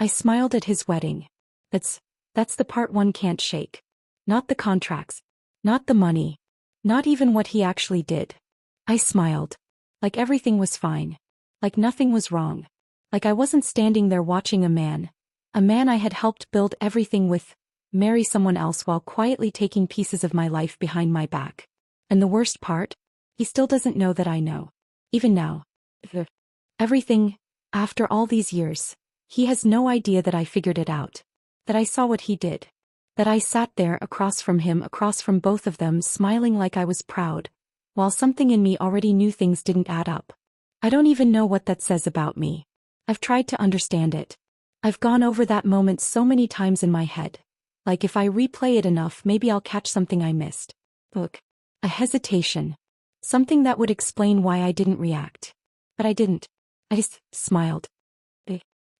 I smiled at his wedding. That's the part one can't shake. Not the contracts. Not the money. Not even what he actually did. I smiled. Like everything was fine. Like nothing was wrong. Like I wasn't standing there watching a man I had helped build everything with, marry someone else while quietly taking pieces of my life behind my back. And the worst part? He still doesn't know that I know. Even now. Everything, after all these years, he has no idea that I figured it out. That I saw what he did. That I sat there across from him, across from both of them, smiling like I was proud, while something in me already knew things didn't add up. I don't even know what that says about me. I've tried to understand it. I've gone over that moment so many times in my head. Like if I replay it enough, maybe I'll catch something I missed. Look. A hesitation. Something that would explain why I didn't react. But I didn't. I just smiled.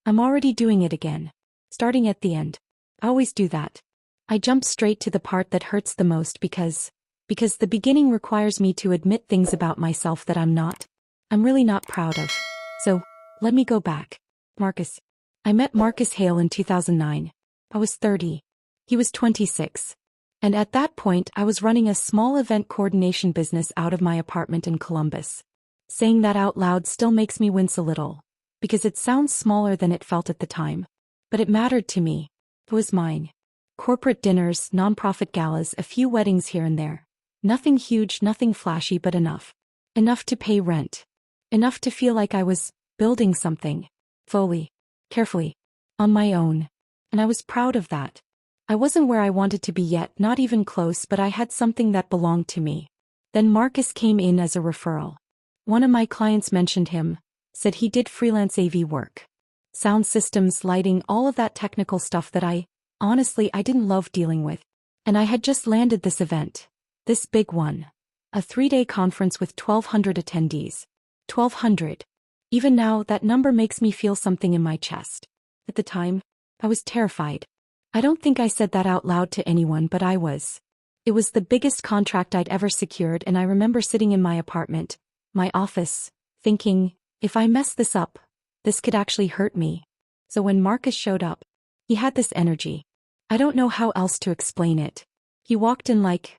I'm already doing it again. Starting at the end. I always do that. I jump straight to the part that hurts the most because the beginning requires me to admit things about myself that I'm really not proud of. So, let me go back. Marcus. I met Marcus Hale in 2009. I was 30. He was 26. And at that point I was running a small event coordination business out of my apartment in Columbus. Saying that out loud still makes me wince a little, because it sounds smaller than it felt at the time. But it mattered to me. It was mine. Corporate dinners, nonprofit galas, a few weddings here and there. Nothing huge, nothing flashy, but enough. Enough to pay rent. Enough to feel like I was building something. Slowly. Carefully. On my own. And I was proud of that. I wasn't where I wanted to be yet, not even close, but I had something that belonged to me. Then Marcus came in as a referral. One of my clients mentioned him, said he did freelance AV work. Sound systems, lighting, all of that technical stuff that I didn't love dealing with. And I had just landed this event. This big one. A 3-day conference with 1,200 attendees. 1,200. Even now, that number makes me feel something in my chest. At the time, I was terrified. I don't think I said that out loud to anyone, but I was. It was the biggest contract I'd ever secured, and I remember sitting in my apartment, my office, thinking, if I mess this up, this could actually hurt me. So when Marcus showed up, he had this energy. I don't know how else to explain it. He walked in like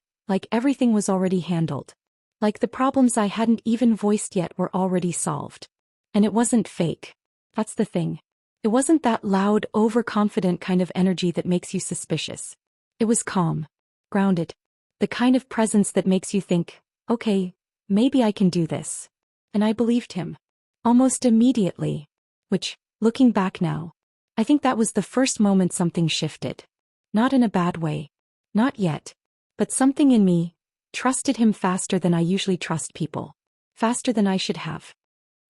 everything was already handled. Like the problems I hadn't even voiced yet were already solved. And it wasn't fake. That's the thing. It wasn't that loud, overconfident kind of energy that makes you suspicious. It was calm. Grounded. The kind of presence that makes you think, okay, maybe I can do this. And I believed him. Almost immediately. Which, looking back now, I think that was the first moment something shifted. Not in a bad way. Not yet. But something in me trusted him faster than I usually trust people. Faster than I should have.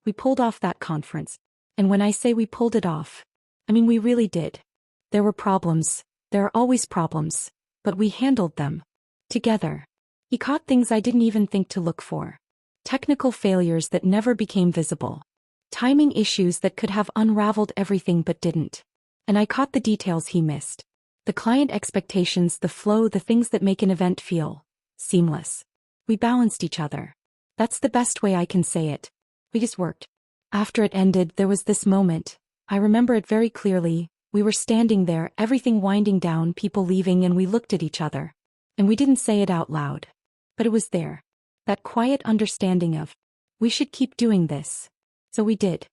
We pulled off that conference. And when I say we pulled it off, I mean we really did. There were problems. There are always problems. But we handled them. Together. He caught things I didn't even think to look for. Technical failures that never became visible. Timing issues that could have unraveled everything but didn't. And I caught the details he missed. The client expectations, the flow, the things that make an event feel seamless. We balanced each other. That's the best way I can say it. We just worked. After it ended, there was this moment. I remember it very clearly. We were standing there, everything winding down, people leaving, and we looked at each other. And we didn't say it out loud. But it was there. That quiet understanding of, we should keep doing this. So we did.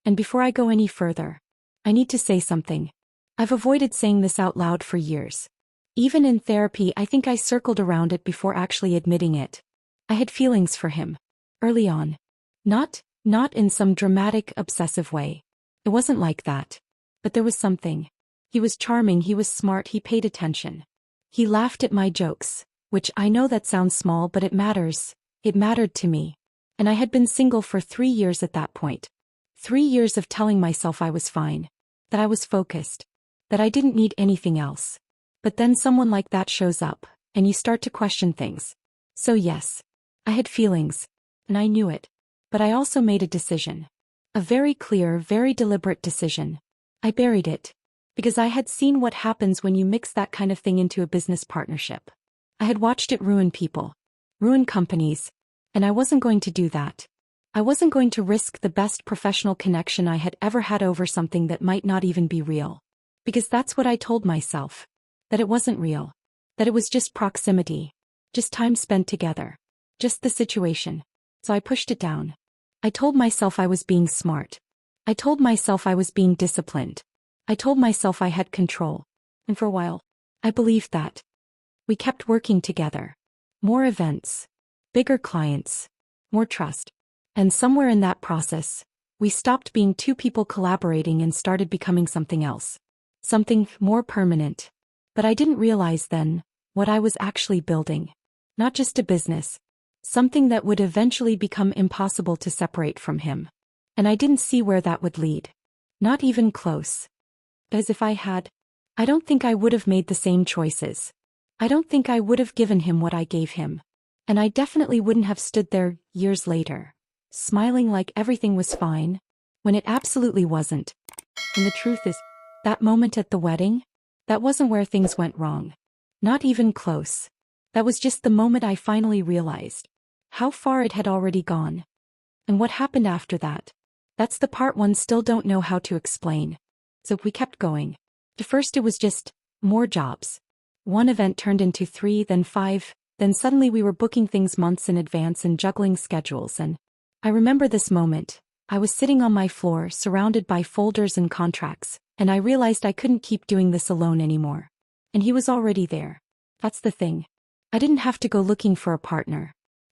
And before I go any further, I need to say something. I've avoided saying this out loud for years. Even in therapy, I think I circled around it before actually admitting it. I had feelings for him. Early on. Not in some dramatic, obsessive way. It wasn't like that. But there was something. He was charming, he was smart, he paid attention. He laughed at my jokes, which I know that sounds small, but it matters. It mattered to me. And I had been single for 3 years at that point. 3 years of telling myself I was fine. That I was focused. That I didn't need anything else. But then someone like that shows up, and you start to question things. So yes, I had feelings. And I knew it. But I also made a decision. A very clear, very deliberate decision. I buried it. Because I had seen what happens when you mix that kind of thing into a business partnership. I had watched it ruin people. Ruin companies. And I wasn't going to do that. I wasn't going to risk the best professional connection I had ever had over something that might not even be real. Because that's what I told myself. That it wasn't real. That it was just proximity. Just time spent together. Just the situation. So I pushed it down. I told myself I was being smart. I told myself I was being disciplined. I told myself I had control. And for a while, I believed that. We kept working together. More events. Bigger clients. More trust. And somewhere in that process, we stopped being two people collaborating and started becoming something else. Something more permanent. But I didn't realize then what I was actually building. Not just a business. Something that would eventually become impossible to separate from him. And I didn't see where that would lead. Not even close. As if I had, I don't think I would have made the same choices. I don't think I would have given him what I gave him. And I definitely wouldn't have stood there years later, smiling like everything was fine, when it absolutely wasn't. And the truth is, that moment at the wedding, that wasn't where things went wrong. Not even close. That was just the moment I finally realized how far it had already gone. And what happened after that? That's the part one still don't know how to explain. So we kept going. At first it was just more jobs. One event turned into 3, then 5, then suddenly we were booking things months in advance and juggling schedules. And I remember this moment. I was sitting on my floor surrounded by folders and contracts, and I realized I couldn't keep doing this alone anymore. And he was already there. That's the thing. I didn't have to go looking for a partner.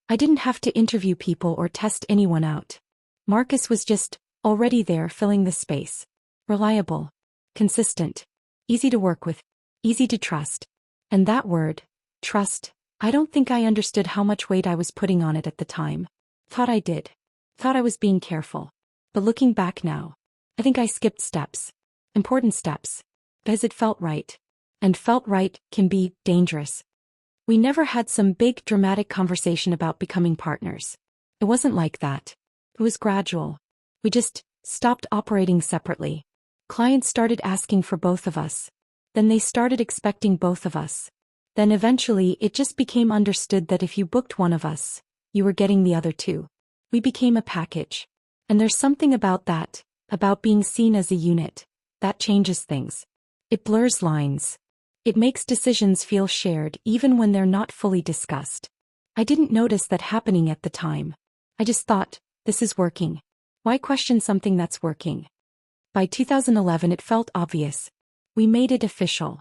I didn't have to interview people or test anyone out. Marcus was just already there filling the space. Reliable. Consistent. Easy to work with. Easy to trust. And that word, trust, I don't think I understood how much weight I was putting on it at the time. Thought I did. Thought I was being careful. But looking back now, I think I skipped steps. Important steps. Because it felt right. And felt right can be dangerous. We never had some big dramatic conversation about becoming partners. It wasn't like that. It was gradual. We just stopped operating separately. Clients started asking for both of us. Then they started expecting both of us. Then eventually it just became understood that if you booked one of us, you were getting the other too. We became a package. And there's something about that, about being seen as a unit, that changes things. It blurs lines. It makes decisions feel shared even when they're not fully discussed. I didn't notice that happening at the time. I just thought, this is working. Why question something that's working? By 2011 it felt obvious. We made it official.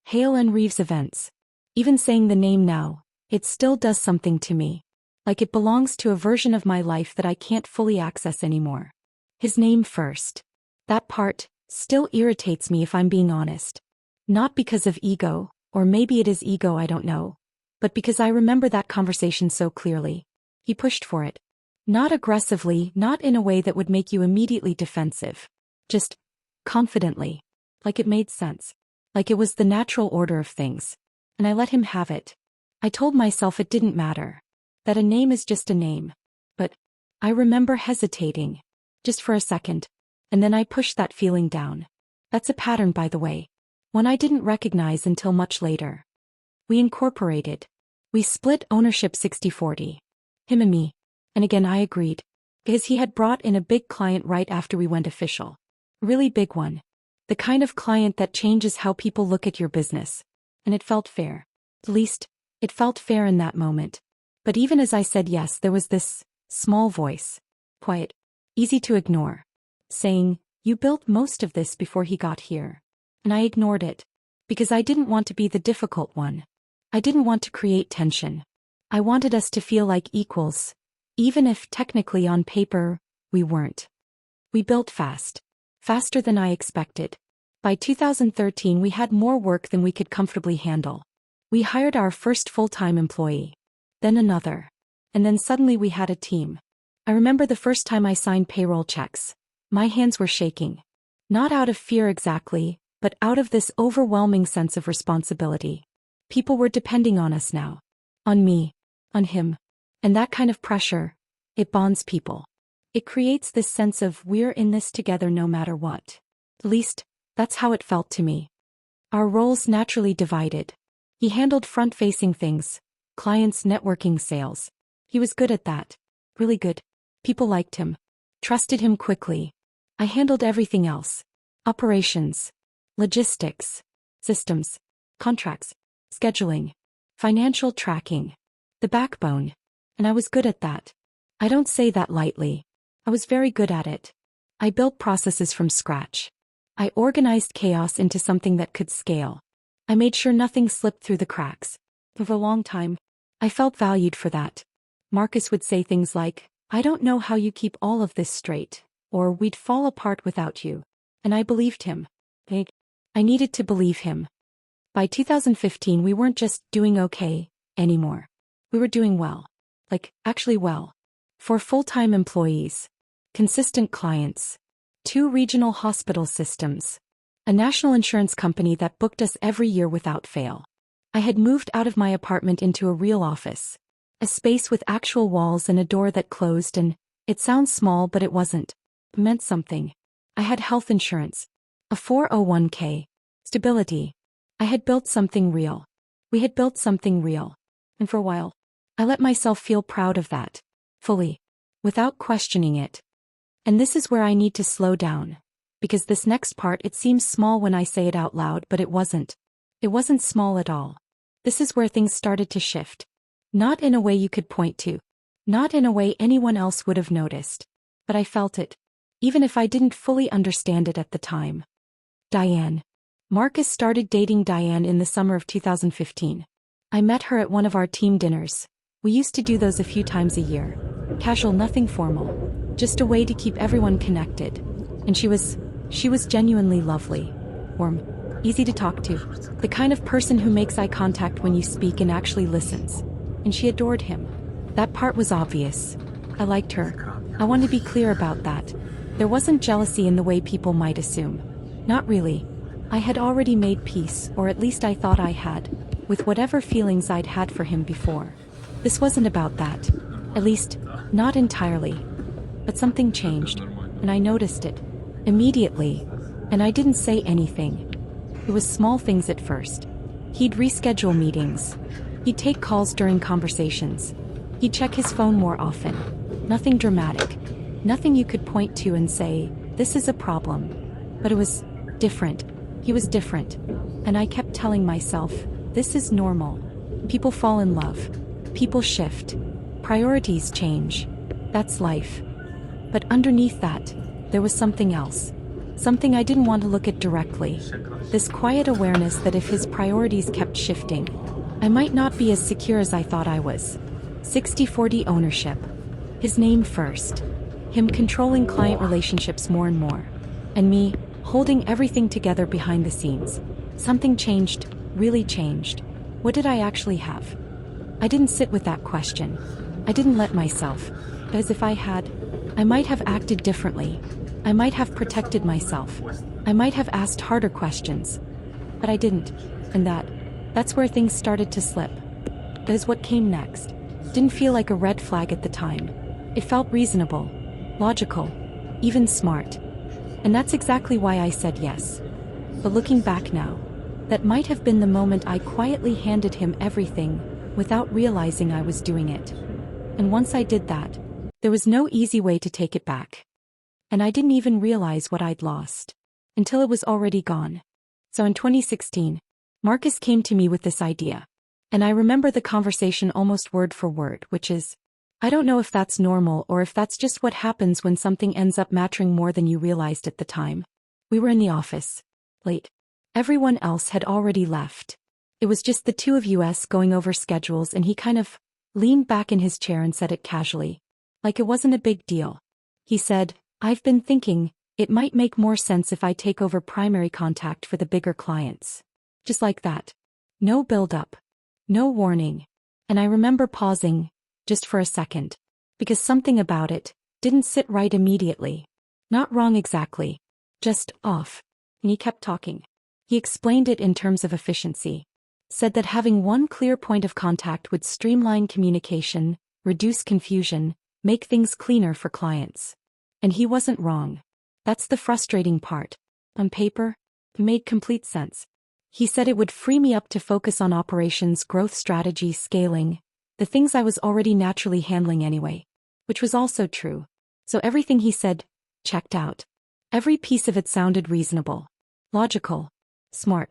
Hale and Reeves Events. Even saying the name now, it still does something to me. Like it belongs to a version of my life that I can't fully access anymore. His name first. That part still irritates me if I'm being honest. Not because of ego, or maybe it is ego, I don't know. But because I remember that conversation so clearly. He pushed for it. Not aggressively, not in a way that would make you immediately defensive. Just confidently. Like it made sense. Like it was the natural order of things. And I let him have it. I told myself it didn't matter. That a name is just a name. But I remember hesitating. Just for a second. And then I pushed that feeling down. That's a pattern, by the way. One I didn't recognize until much later. We incorporated. We split ownership 60-40. Him and me. And again I agreed. Because he had brought in a big client right after we went official. Really big one. The kind of client that changes how people look at your business. And it felt fair. At least, it felt fair in that moment. But even as I said yes, there was this small voice. Quiet. Easy to ignore. Saying, you built most of this before he got here. And I ignored it. Because I didn't want to be the difficult one. I didn't want to create tension. I wanted us to feel like equals. Even if technically on paper, we weren't. We built fast. Faster than I expected. By 2013 we had more work than we could comfortably handle. We hired our first full-time employee. Then another. And then suddenly we had a team. I remember the first time I signed payroll checks. My hands were shaking. Not out of fear exactly, but out of this overwhelming sense of responsibility. People were depending on us now. On me. On him. And that kind of pressure, it bonds people. It creates this sense of we're in this together no matter what. At least, that's how it felt to me. Our roles naturally divided. He handled front-facing things, clients, networking, sales. He was good at that. Really good. People liked him, trusted him quickly. I handled everything else. Operations, logistics, systems, contracts, scheduling, financial tracking, the backbone. And I was good at that. I don't say that lightly. I was very good at it. I built processes from scratch. I organized chaos into something that could scale. I made sure nothing slipped through the cracks. For a long time, I felt valued for that. Marcus would say things like, "I don't know how you keep all of this straight," or "We'd fall apart without you." And I believed him. I needed to believe him. By 2015, we weren't just doing okay anymore. We were doing well. Actually well. 4 full-time employees, consistent clients, 2 regional hospital systems, a national insurance company that booked us every year without fail. I had moved out of my apartment into a real office, a space with actual walls and a door that closed, and it sounds small, but it wasn't. It meant something. I had health insurance, a 401k, stability. I had built something real. We had built something real. And for a while, I let myself feel proud of that. Fully. Without questioning it. And this is where I need to slow down. Because this next part, it seems small when I say it out loud, but it wasn't. It wasn't small at all. This is where things started to shift. Not in a way you could point to. Not in a way anyone else would have noticed. But I felt it. Even if I didn't fully understand it at the time. Diane. Marcus started dating Diane in the summer of 2015. I met her at one of our team dinners. We used to do those a few times a year. Casual, nothing formal. Just a way to keep everyone connected. And she was genuinely lovely. Warm. Easy to talk to. The kind of person who makes eye contact when you speak and actually listens. And she adored him. That part was obvious. I liked her. I want to be clear about that. There wasn't jealousy in the way people might assume. Not really. I had already made peace, or at least I thought I had, with whatever feelings I'd had for him before. This wasn't about that. At least, not entirely. But something changed, and I noticed it. Immediately. And I didn't say anything. It was small things at first. He'd reschedule meetings. He'd take calls during conversations. He'd check his phone more often. Nothing dramatic. Nothing you could point to and say, "This is a problem." But it was different. He was different. And I kept telling myself, this is normal. People fall in love. People shift. Priorities change. That's life. But underneath that, there was something else. Something I didn't want to look at directly. This quiet awareness that if his priorities kept shifting, I might not be as secure as I thought I was. 60-40 ownership. His name first. Him controlling client relationships more and more. And me, holding everything together behind the scenes. Something changed, really changed. What did I actually have? I didn't sit with that question. I didn't let myself. As if I had, I might have acted differently. I might have protected myself. I might have asked harder questions. But I didn't. And that's where things started to slip. That is what came next. Didn't feel like a red flag at the time. It felt reasonable, logical, even smart. And that's exactly why I said yes. But looking back now, that might have been the moment I quietly handed him everything, without realizing I was doing it. And once I did that, there was no easy way to take it back. And I didn't even realize what I'd lost. Until it was already gone. So in 2016, Marcus came to me with this idea. And I remember the conversation almost word for word, which is, I don't know if that's normal or if that's just what happens when something ends up mattering more than you realized at the time. We were in the office. Late. Everyone else had already left. It was just the two of us going over schedules, and he kind of leaned back in his chair and said it casually. Like it wasn't a big deal. He said, "I've been thinking, it might make more sense if I take over primary contact for the bigger clients." Just like that. No build-up. No warning. And I remember pausing, just for a second. Because something about it didn't sit right immediately. Not wrong exactly. Just off. And he kept talking. He explained it in terms of efficiency. Said that having one clear point of contact would streamline communication, reduce confusion, make things cleaner for clients. And he wasn't wrong. That's the frustrating part. On paper, it made complete sense. He said it would free me up to focus on operations, growth strategy, scaling, the things I was already naturally handling anyway. Which was also true. So everything he said checked out. Every piece of it sounded reasonable, logical, smart.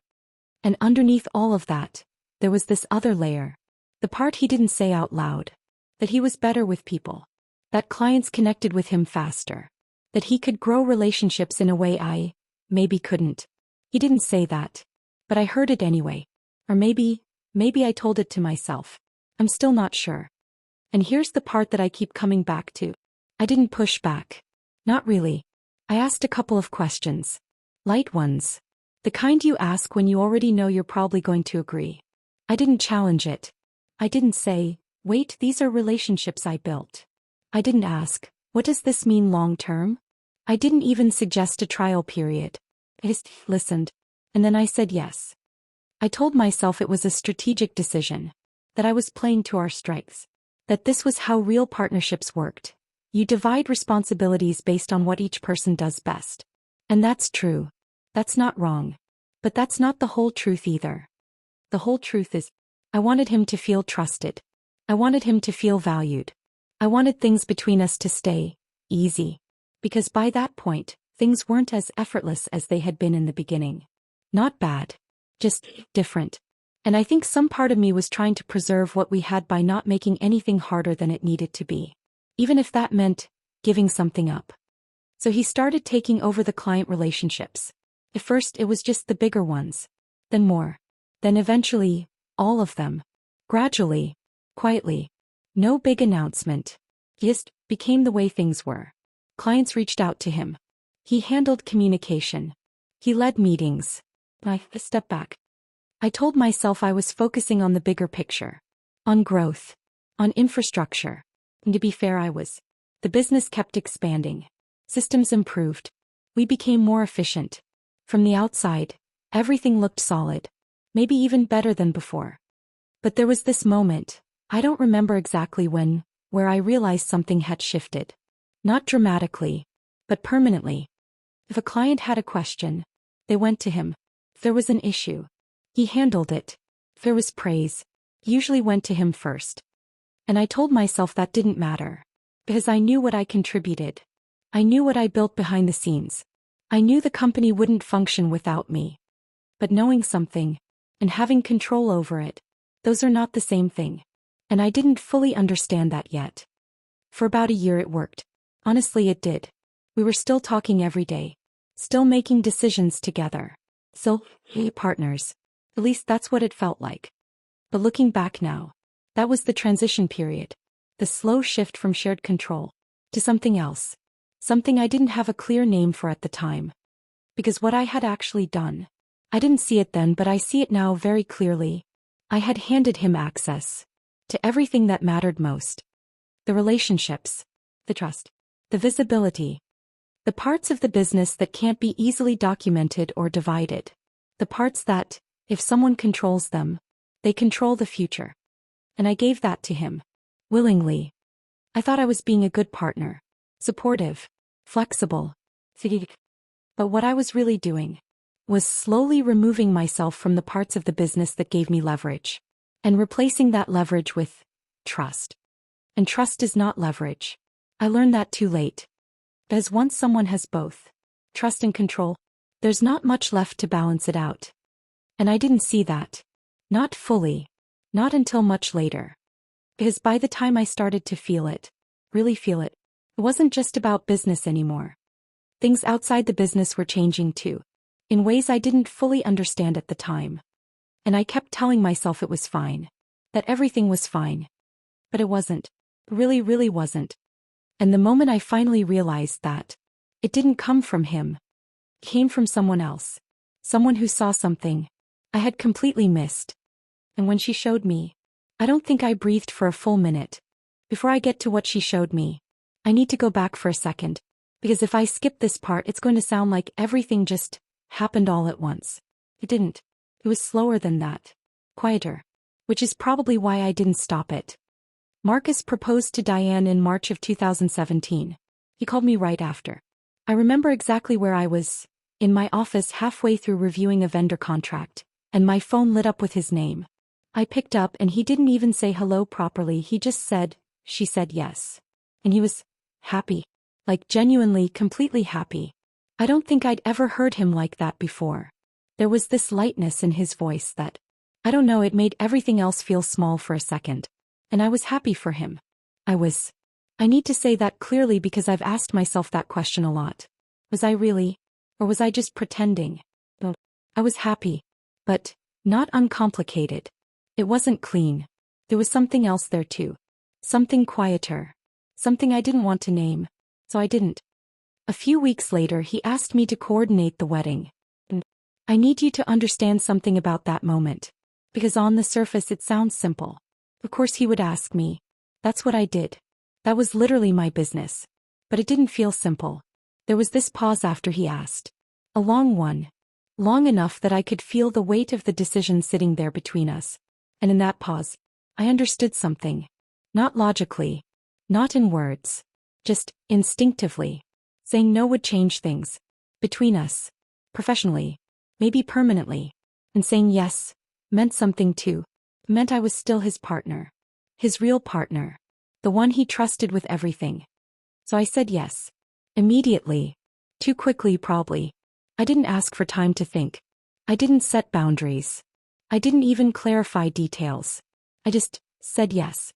And underneath all of that, there was this other layer. The part he didn't say out loud. That he was better with people. That clients connected with him faster. That he could grow relationships in a way I, maybe couldn't. He didn't say that. But I heard it anyway. Or maybe I told it to myself. I'm still not sure. And here's the part that I keep coming back to. I didn't push back. Not really. I asked a couple of questions. Light ones. The kind you ask when you already know you're probably going to agree. I didn't challenge it. I didn't say, wait, these are relationships I built. I didn't ask, what does this mean long term? I didn't even suggest a trial period. I just listened. And then I said yes. I told myself it was a strategic decision. That I was playing to our strengths. That this was how real partnerships worked. You divide responsibilities based on what each person does best. And that's true. That's not wrong. But that's not the whole truth either. The whole truth is, I wanted him to feel trusted. I wanted him to feel valued. I wanted things between us to stay easy. Because by that point, things weren't as effortless as they had been in the beginning. Not bad. Just different. And I think some part of me was trying to preserve what we had by not making anything harder than it needed to be. Even if that meant giving something up. So he started taking over the client relationships. At first it was just the bigger ones. Then more. Then eventually, all of them. Gradually. Quietly. No big announcement. Just became the way things were. Clients reached out to him. He handled communication. He led meetings. I stepped back. I told myself I was focusing on the bigger picture. On growth. On infrastructure. And to be fair, I was. The business kept expanding. Systems improved. We became more efficient. From the outside, everything looked solid. Maybe even better than before. But there was this moment, I don't remember exactly when, where I realized something had shifted. Not dramatically, but permanently. If a client had a question, they went to him. If there was an issue, he handled it. If there was praise, he usually went to him first. And I told myself that didn't matter. Because I knew what I contributed. I knew what I built behind the scenes. I knew the company wouldn't function without me. But knowing something, and having control over it, those are not the same thing. And I didn't fully understand that yet. For about a year it worked. Honestly, it did. We were still talking every day. Still making decisions together. Still partners. At least that's what it felt like. But looking back now, that was the transition period. The slow shift from shared control to something else. Something I didn't have a clear name for at the time. Because what I had actually done, I didn't see it then, but I see it now very clearly. I had handed him access to everything that mattered most. The relationships, the trust, the visibility, the parts of the business that can't be easily documented or divided. The parts that, if someone controls them, they control the future. And I gave that to him. Willingly. I thought I was being a good partner. Supportive. Flexible. But what I was really doing was slowly removing myself from the parts of the business that gave me leverage. And replacing that leverage with trust. And trust is not leverage. I learned that too late. As once someone has both trust and control, there's not much left to balance it out. And I didn't see that. Not fully. Not until much later. Because by the time I started to feel it, really feel it, it wasn't just about business anymore. Things outside the business were changing too. In ways I didn't fully understand at the time. And I kept telling myself it was fine. That everything was fine. But it wasn't. It really wasn't. And the moment I finally realized that, it didn't come from him. It came from someone else. Someone who saw something I had completely missed. And when she showed me, I don't think I breathed for a full minute. Before I get to what she showed me, I need to go back for a second. Because if I skip this part, it's going to sound like everything just happened all at once. It didn't. It was slower than that. Quieter. Which is probably why I didn't stop it. Marcus proposed to Diane in March of 2017. He called me right after. I remember exactly where I was, in my office halfway through reviewing a vendor contract, and my phone lit up with his name. I picked up and he didn't even say hello properly, he just said, she said yes. And he was happy. Like genuinely, completely happy. I don't think I'd ever heard him like that before. There was this lightness in his voice that, I don't know, it made everything else feel small for a second. And I was happy for him. I need to say that clearly because I've asked myself that question a lot. Was I really? Or was I just pretending? Well, I was happy. But not uncomplicated. It wasn't clean. There was something else there too. Something quieter. Something I didn't want to name. So I didn't. A few weeks later he asked me to coordinate the wedding. And I need you to understand something about that moment. Because on the surface it sounds simple. Of course he would ask me. That's what I did. That was literally my business. But it didn't feel simple. There was this pause after he asked. A long one. Long enough that I could feel the weight of the decision sitting there between us. And in that pause, I understood something. Not logically. Not in words. Just instinctively. Saying no would change things. Between us. Professionally. Maybe permanently. And saying yes meant something too. Meant I was still his partner. His real partner. The one he trusted with everything. So I said yes. Immediately. Too quickly probably. I didn't ask for time to think. I didn't set boundaries. I didn't even clarify details. I just said yes.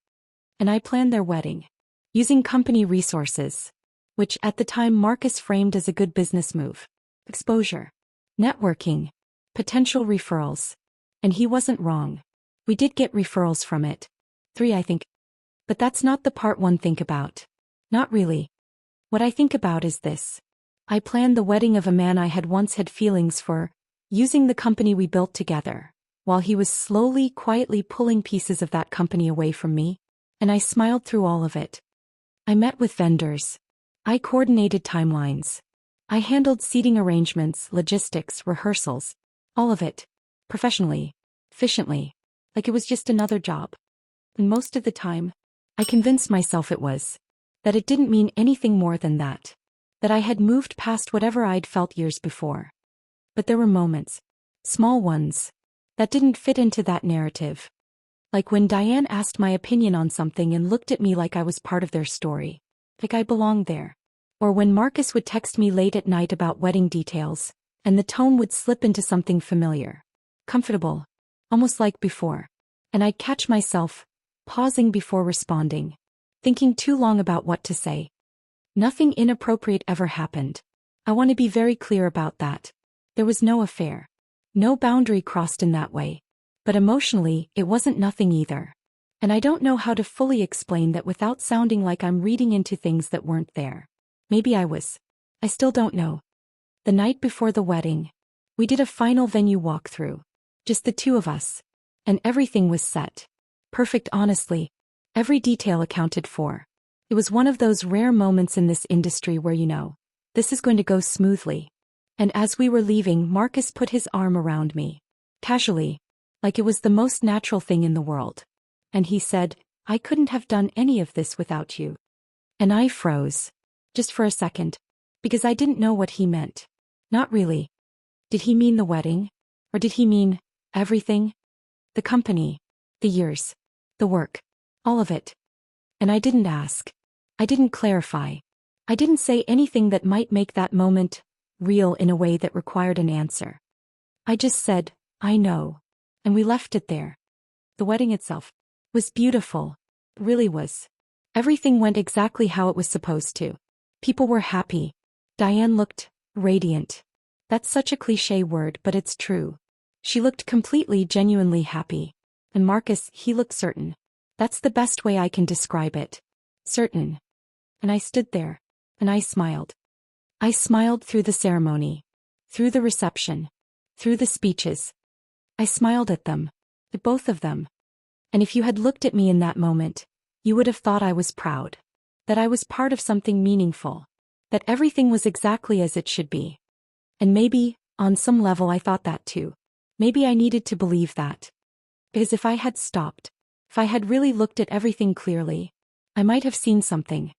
And I planned their wedding. Using company resources. Which at the time Marcus framed as a good business move. Exposure. Networking. Potential referrals. And he wasn't wrong. We did get referrals from it. 3, I think. But that's not the part one think about. Not really. What I think about is this. I planned the wedding of a man I had once had feelings for, using the company we built together, while he was slowly, quietly pulling pieces of that company away from me, and I smiled through all of it. I met with vendors. I coordinated timelines. I handled seating arrangements, logistics, rehearsals, all of it. Professionally. Efficiently. Like it was just another job. And most of the time, I convinced myself it was. That it didn't mean anything more than that. That I had moved past whatever I'd felt years before. But there were moments. Small ones. That didn't fit into that narrative. Like when Diane asked my opinion on something and looked at me like I was part of their story. Like I belonged there. Or when Marcus would text me late at night about wedding details, and the tone would slip into something familiar. Comfortable. Almost like before. And I'd catch myself, pausing before responding. Thinking too long about what to say. Nothing inappropriate ever happened. I want to be very clear about that. There was no affair. No boundary crossed in that way. But emotionally, it wasn't nothing either. And I don't know how to fully explain that without sounding like I'm reading into things that weren't there. Maybe I was. I still don't know. The night before the wedding, we did a final venue walkthrough. Just the two of us. And everything was set. Perfect, honestly. Every detail accounted for. It was one of those rare moments in this industry where you know, this is going to go smoothly. And as we were leaving, Marcus put his arm around me. Casually. Like it was the most natural thing in the world. And he said, I couldn't have done any of this without you. And I froze. Just for a second. Because I didn't know what he meant. Not really. Did he mean the wedding? Or did he mean everything? The company. The years. The work. All of it. And I didn't ask. I didn't clarify. I didn't say anything that might make that moment real in a way that required an answer. I just said, I know. And we left it there. The wedding itself was beautiful. It really was. Everything went exactly how it was supposed to. People were happy. Diane looked radiant. That's such a cliché word, but it's true. She looked completely, genuinely happy. And Marcus, he looked certain. That's the best way I can describe it. Certain. And I stood there. And I smiled. I smiled through the ceremony. Through the reception. Through the speeches. I smiled at them. At both of them. And if you had looked at me in that moment, you would have thought I was proud. That I was part of something meaningful. That everything was exactly as it should be. And maybe, on some level I thought that too. Maybe I needed to believe that. Because if I had stopped, if I had really looked at everything clearly, I might have seen something.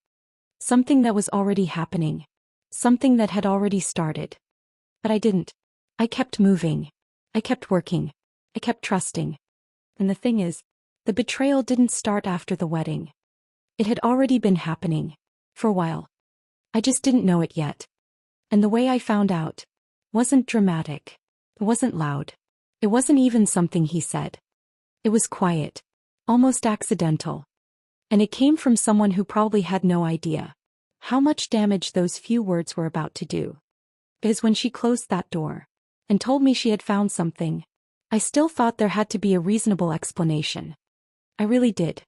Something that was already happening. Something that had already started. But I didn't. I kept moving. I kept working. I kept trusting. And the thing is, the betrayal didn't start after the wedding. It had already been happening. For a while. I just didn't know it yet. And the way I found out wasn't dramatic. It wasn't loud. It wasn't even something he said. It was quiet, almost accidental. And it came from someone who probably had no idea how much damage those few words were about to do. Because when she closed that door and told me she had found something, I still thought there had to be a reasonable explanation. I really did.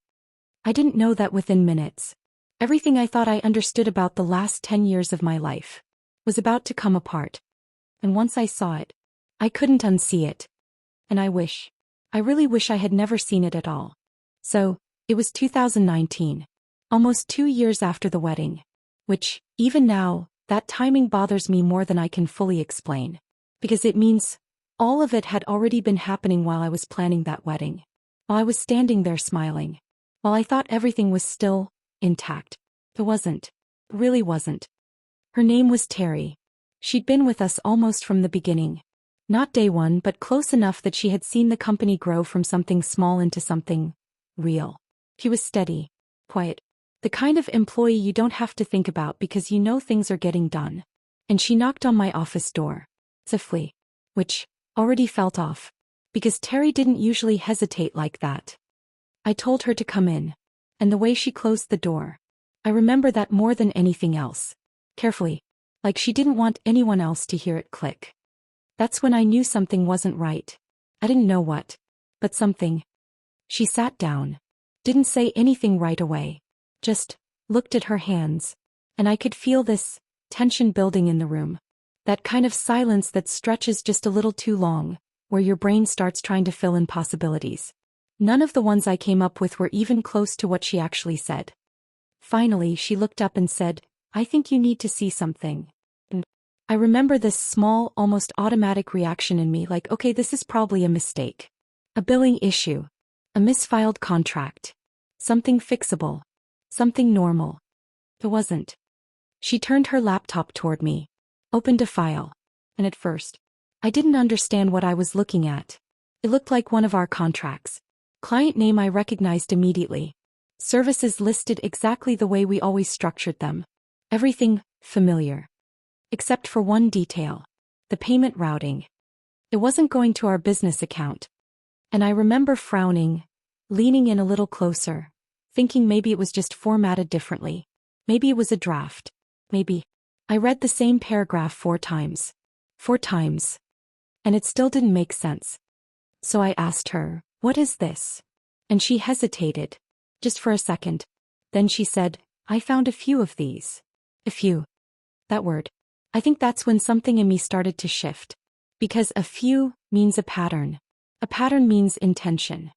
I didn't know that within minutes, everything I thought I understood about the last 10 years of my life was about to come apart. And once I saw it, I couldn't unsee it. And I really wish I had never seen it at all. So, it was 2019, almost 2 years after the wedding, which, even now, that timing bothers me more than I can fully explain. Because it means all of it had already been happening while I was planning that wedding. While I was standing there smiling. While I thought everything was still intact. It wasn't. It really wasn't. Her name was Terry. She'd been with us almost from the beginning. Not day one, but close enough that she had seen the company grow from something small into something real. She was steady, quiet, the kind of employee you don't have to think about because you know things are getting done. And she knocked on my office door, stiffly, which already felt off, because Terry didn't usually hesitate like that. I told her to come in, and the way she closed the door, I remember that more than anything else. Carefully, like she didn't want anyone else to hear it click. That's when I knew something wasn't right. I didn't know what, but something. She sat down, didn't say anything right away, just looked at her hands, and I could feel this tension building in the room. That kind of silence that stretches just a little too long, where your brain starts trying to fill in possibilities. None of the ones I came up with were even close to what she actually said. Finally, she looked up and said, "I think you need to see something." And I remember this small, almost automatic reaction in me like, okay, this is probably a mistake. A billing issue. A misfiled contract. Something fixable. Something normal. It wasn't. She turned her laptop toward me, opened a file, and at first, I didn't understand what I was looking at. It looked like one of our contracts. Client name I recognized immediately. Services listed exactly the way we always structured them. Everything familiar. Except for one detail. The payment routing. It wasn't going to our business account. And I remember frowning, leaning in a little closer, thinking maybe it was just formatted differently. Maybe it was a draft. Maybe. I read the same paragraph 4 times. 4 times. And it still didn't make sense. So I asked her, "What is this?" And she hesitated. Just for a second. Then she said, "I found a few of these." A few. That word. I think that's when something in me started to shift. Because a few means a pattern. A pattern means intention.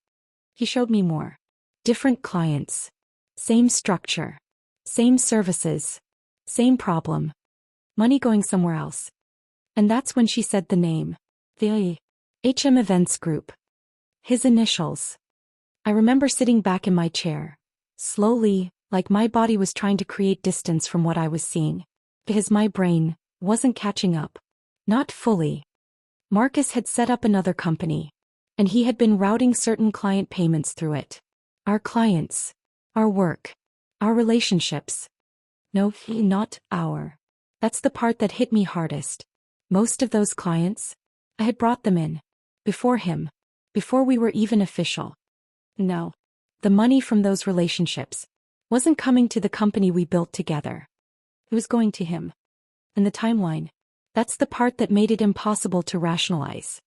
He showed me more. Different clients. Same structure. Same services. Same problem. Money going somewhere else. And that's when she said the name. The HM Events Group. His initials. I remember sitting back in my chair. Slowly, like my body was trying to create distance from what I was seeing. Because my brain wasn't catching up. Not fully. Marcus had set up another company. And he had been routing certain client payments through it. Our clients. Our work. Our relationships. No, not our. That's the part that hit me hardest. Most of those clients, I had brought them in. Before him. Before we were even official. No. The money from those relationships wasn't coming to the company we built together. It was going to him. And the timeline. That's the part that made it impossible to rationalize.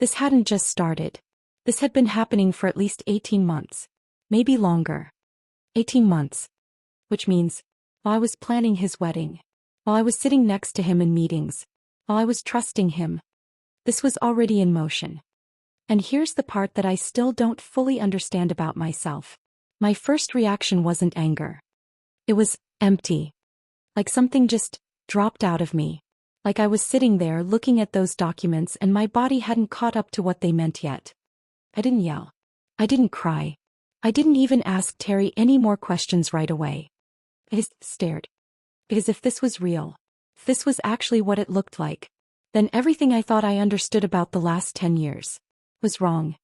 This hadn't just started. This had been happening for at least 18 months. Maybe longer. 18 months. Which means, while I was planning his wedding, while I was sitting next to him in meetings, while I was trusting him, this was already in motion. And here's the part that I still don't fully understand about myself. My first reaction wasn't anger. It was empty. Like something just dropped out of me. Like I was sitting there looking at those documents and my body hadn't caught up to what they meant yet. I didn't yell. I didn't cry. I didn't even ask Terry any more questions right away. I just stared. Because if this was real, if this was actually what it looked like, then everything I thought I understood about the last 10 years was wrong.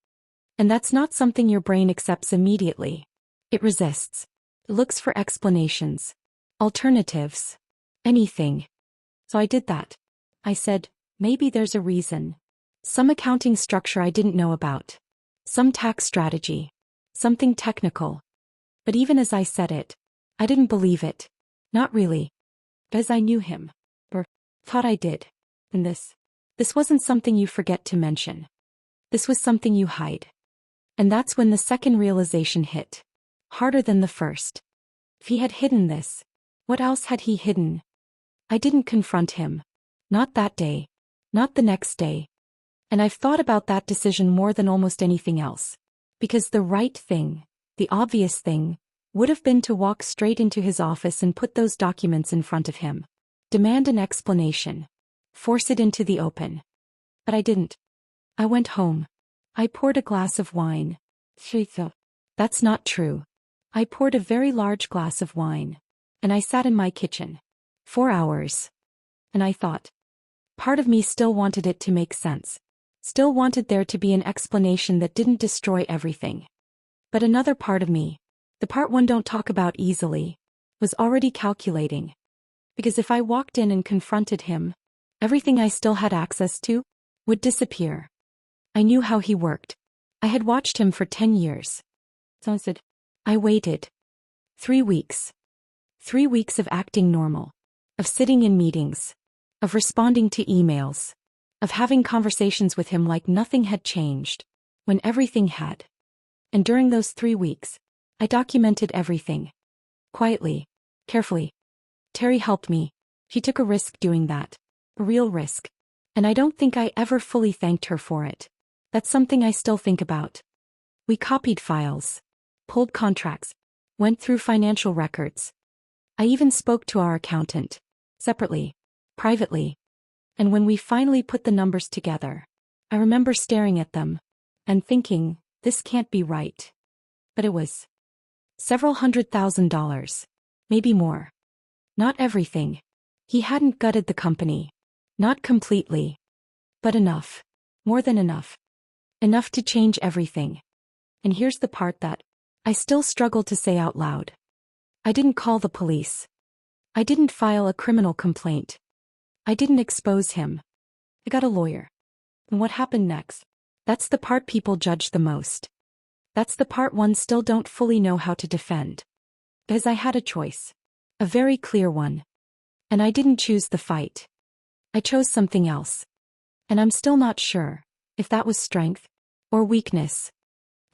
And that's not something your brain accepts immediately. It resists. It looks for explanations. Alternatives. Anything. So I did that. I said, maybe there's a reason. Some accounting structure I didn't know about. Some tax strategy. Something technical. But even as I said it, I didn't believe it. Not really. Because I knew him. Or thought I did. And this wasn't something you forget to mention. This was something you hide. And that's when the second realization hit. Harder than the first. If he had hidden this, what else had he hidden? I didn't confront him. Not that day. Not the next day. And I've thought about that decision more than almost anything else. Because the right thing, the obvious thing, would have been to walk straight into his office and put those documents in front of him. Demand an explanation. Force it into the open. But I didn't. I went home. I poured a glass of wine. That's not true. I poured a very large glass of wine. And I sat in my kitchen. 4 hours. And I thought. Part of me still wanted it to make sense. Still wanted there to be an explanation that didn't destroy everything. But another part of me, the part one don't talk about easily, was already calculating. Because if I walked in and confronted him, everything I still had access to would disappear. I knew how he worked. I had watched him for 10 years. So I said, I waited. 3 weeks. 3 weeks of acting normal. Of sitting in meetings. Of responding to emails. Of having conversations with him like nothing had changed. When everything had. And during those 3 weeks, I documented everything. Quietly. Carefully. Terry helped me. She took a risk doing that. A real risk. And I don't think I ever fully thanked her for it. That's something I still think about. We copied files. Pulled contracts. Went through financial records. I even spoke to our accountant. Separately. Privately. And when we finally put the numbers together, I remember staring at them. And thinking, this can't be right. But it was. Several $100,000. Maybe more. Not everything. He hadn't gutted the company. Not completely. But enough. More than enough. Enough to change everything. And here's the part that I still struggle to say out loud. I didn't call the police. I didn't file a criminal complaint. I didn't expose him. I got a lawyer. And what happened next? That's the part people judge the most. That's the part one still don't fully know how to defend. Because I had a choice. A very clear one. And I didn't choose the fight. I chose something else. And I'm still not sure if that was strength or weakness.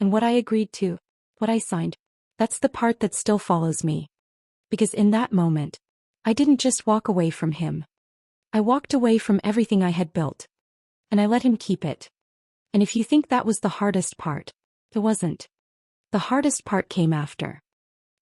And what I agreed to, what I signed, that's the part that still follows me. Because in that moment, I didn't just walk away from him. I walked away from everything I had built. And I let him keep it. And if you think that was the hardest part, it wasn't. The hardest part came after.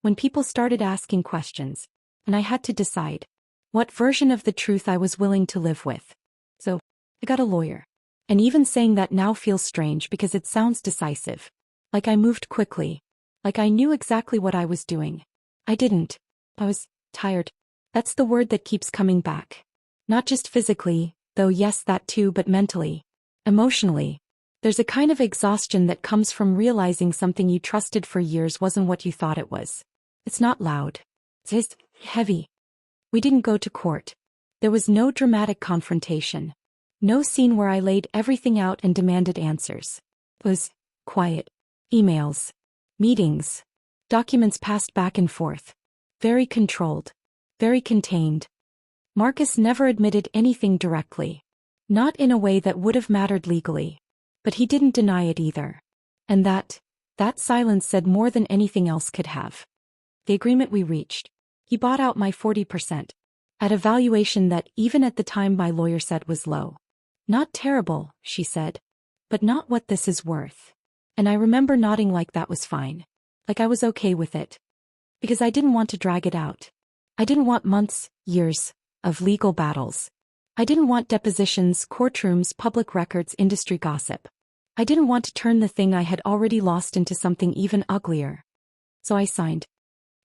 When people started asking questions, and I had to decide what version of the truth I was willing to live with. So, I got a lawyer. And even saying that now feels strange because it sounds decisive. Like I moved quickly. Like I knew exactly what I was doing. I didn't. I was tired. That's the word that keeps coming back. Not just physically, though yes that too, but mentally. Emotionally. There's a kind of exhaustion that comes from realizing something you trusted for years wasn't what you thought it was. It's not loud. It's heavy. We didn't go to court. There was no dramatic confrontation. No scene where I laid everything out and demanded answers. It was quiet. Emails. Meetings. Documents passed back and forth. Very controlled. Very contained. Marcus never admitted anything directly. Not in a way that would have mattered legally. But he didn't deny it either. And that silence said more than anything else could have. The agreement we reached. He bought out my 40%. At a valuation that even at the time my lawyer said was low. Not terrible, she said. But not what this is worth. And I remember nodding like that was fine. Like I was okay with it. Because I didn't want to drag it out. I didn't want months, years, of legal battles. I didn't want depositions, courtrooms, public records, industry gossip. I didn't want to turn the thing I had already lost into something even uglier. So I signed.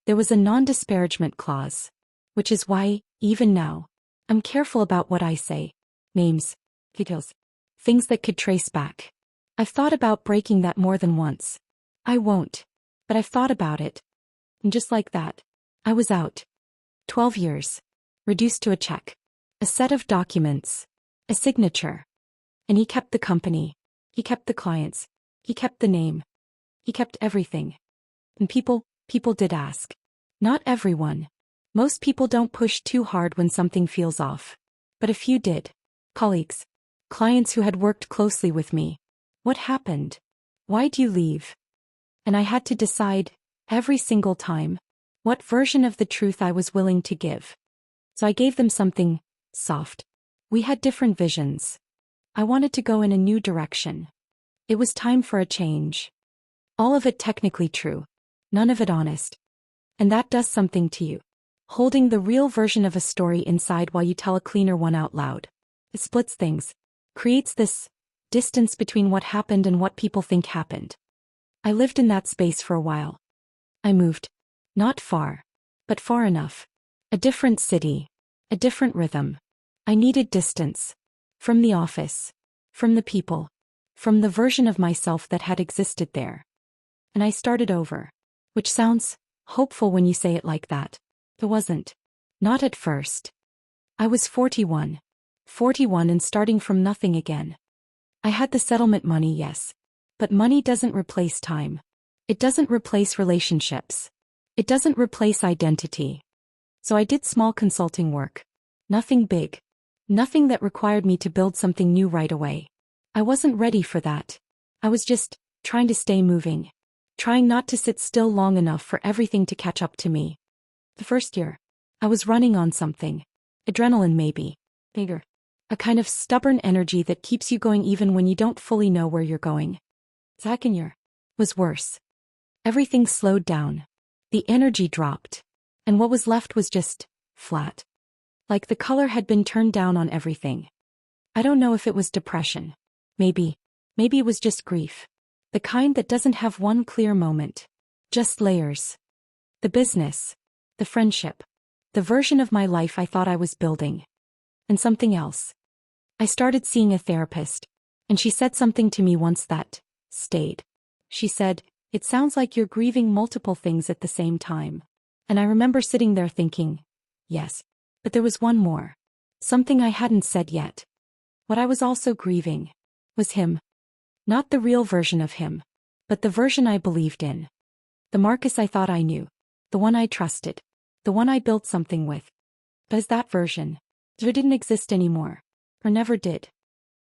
There was a non-disparagement clause. Which is why, even now, I'm careful about what I say. Names. Details. Things that could trace back. I've thought about breaking that more than once. I won't. But I've thought about it. And just like that, I was out. 12 years. reduced to a check, a set of documents, a signature. And he kept the company. He kept the clients. He kept the name. He kept everything. And people did ask. Not everyone. Most people don't push too hard when something feels off. But a few did. Colleagues. Clients who had worked closely with me. What happened? Why'd you leave? And I had to decide, every single time, what version of the truth I was willing to give. So I gave them something soft. We had different visions. I wanted to go in a new direction. It was time for a change. All of it technically true. None of it honest. And that does something to you. Holding the real version of a story inside while you tell a cleaner one out loud. It splits things. Creates this distance between what happened and what people think happened. I lived in that space for a while. I moved. Not far. But far enough. A different city. A different rhythm. I needed distance. From the office. From the people. From the version of myself that had existed there. And I started over. Which sounds hopeful when you say it like that. It wasn't. Not at first. I was 41. 41 and starting from nothing again. I had the settlement money, yes. But money doesn't replace time. It doesn't replace relationships. It doesn't replace identity. So I did small consulting work. Nothing big. Nothing that required me to build something new right away. I wasn't ready for that. I was just trying to stay moving. Trying not to sit still long enough for everything to catch up to me. The first year, I was running on something. Adrenaline maybe. Bigger. A kind of stubborn energy that keeps you going even when you don't fully know where you're going. Second year was worse. Everything slowed down. The energy dropped. And what was left was just flat. Like the color had been turned down on everything. I don't know if it was depression. Maybe it was just grief. The kind that doesn't have one clear moment. Just layers. The business. The friendship. The version of my life I thought I was building. And something else. I started seeing a therapist. And she said something to me once that stayed. She said, "It sounds like you're grieving multiple things at the same time." And I remember sitting there thinking, yes. But there was one more. Something I hadn't said yet. What I was also grieving was him. Not the real version of him, but the version I believed in. The Marcus I thought I knew. The one I trusted. The one I built something with. But that version, it didn't exist anymore. Or never did.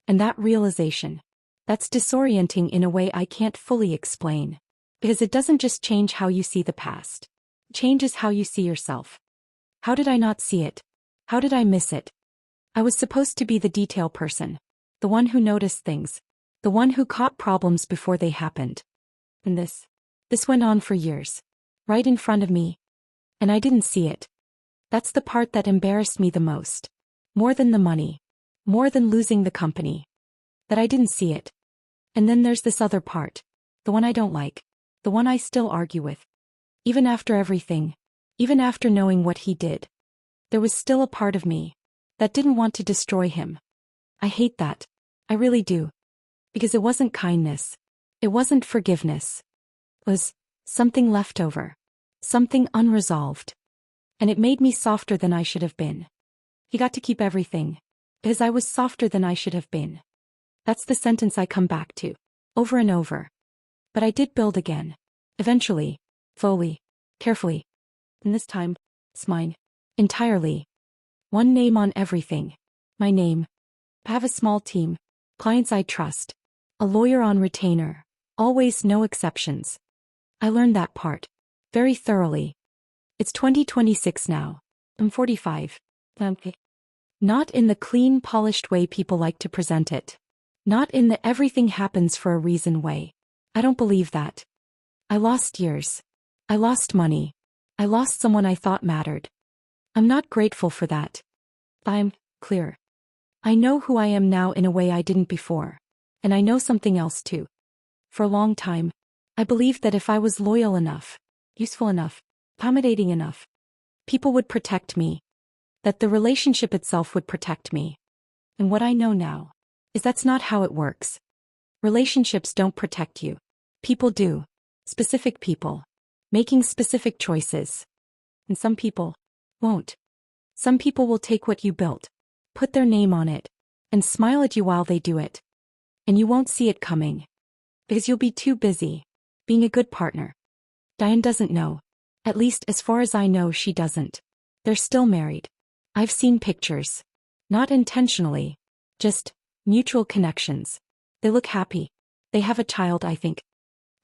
And that realization, that's disorienting in a way I can't fully explain. Because it doesn't just change how you see the past. It changes how you see yourself. How did I not see it? How did I miss it? I was supposed to be the detail person. The one who noticed things. The one who caught problems before they happened. And this went on for years. Right in front of me. And I didn't see it. That's the part that embarrassed me the most. More than the money. More than losing the company. That I didn't see it. And then there's this other part. The one I don't like. The one I still argue with. Even after everything. Even after knowing what he did. There was still a part of me that didn't want to destroy him. I hate that. I really do. Because it wasn't kindness. It wasn't forgiveness. It was something left over. Something unresolved. And it made me softer than I should have been. He got to keep everything. Because I was softer than I should have been. That's the sentence I come back to. Over and over. But I did build again. Eventually. Fully. Carefully. And this time, it's mine. Entirely. One name on everything. My name. I have a small team. Clients I trust. A lawyer on retainer. Always no exceptions. I learned that part. Very thoroughly. It's 2026 now. I'm 45. Not in the clean, polished way people like to present it. Not in the everything happens for a reason way. I don't believe that. I lost years. I lost money. I lost someone I thought mattered. I'm not grateful for that. I'm clear. I know who I am now in a way I didn't before. And I know something else too. For a long time, I believed that if I was loyal enough, useful enough, accommodating enough, people would protect me. That the relationship itself would protect me. And what I know now is that's not how it works. Relationships don't protect you. People do. Specific people. Making specific choices. And some people won't. Some people will take what you built, put their name on it, and smile at you while they do it. And you won't see it coming. Because you'll be too busy being a good partner. Diane doesn't know. At least as far as I know, she doesn't. They're still married. I've seen pictures. Not intentionally. Just mutual connections. They look happy. They have a child, I think.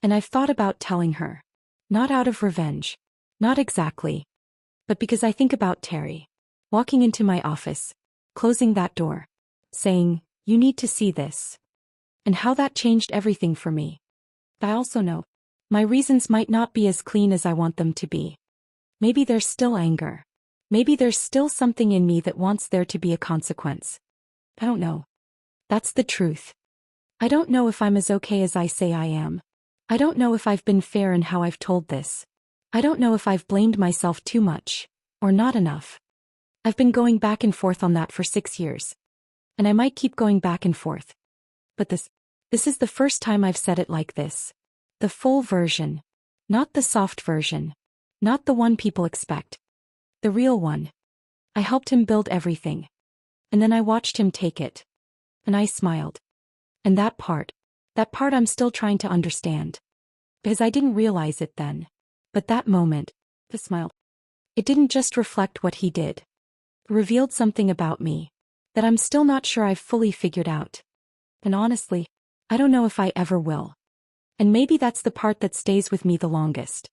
And I've thought about telling her. Not out of revenge. Not exactly. But because I think about Terry. Walking into my office. Closing that door. Saying, "You need to see this." And how that changed everything for me. I also know. My reasons might not be as clean as I want them to be. Maybe there's still anger. Maybe there's still something in me that wants there to be a consequence. I don't know. That's the truth. I don't know if I'm as okay as I say I am. I don't know if I've been fair in how I've told this. I don't know if I've blamed myself too much, or not enough. I've been going back and forth on that for 6 years. And I might keep going back and forth. But this is the first time I've said it like this. The full version. Not the soft version. Not the one people expect. The real one. I helped him build everything. And then I watched him take it. And I smiled. And that part I'm still trying to understand. Because I didn't realize it then. But that moment, the smile, it didn't just reflect what he did. It revealed something about me that I'm still not sure I've fully figured out. And honestly, I don't know if I ever will. And maybe that's the part that stays with me the longest.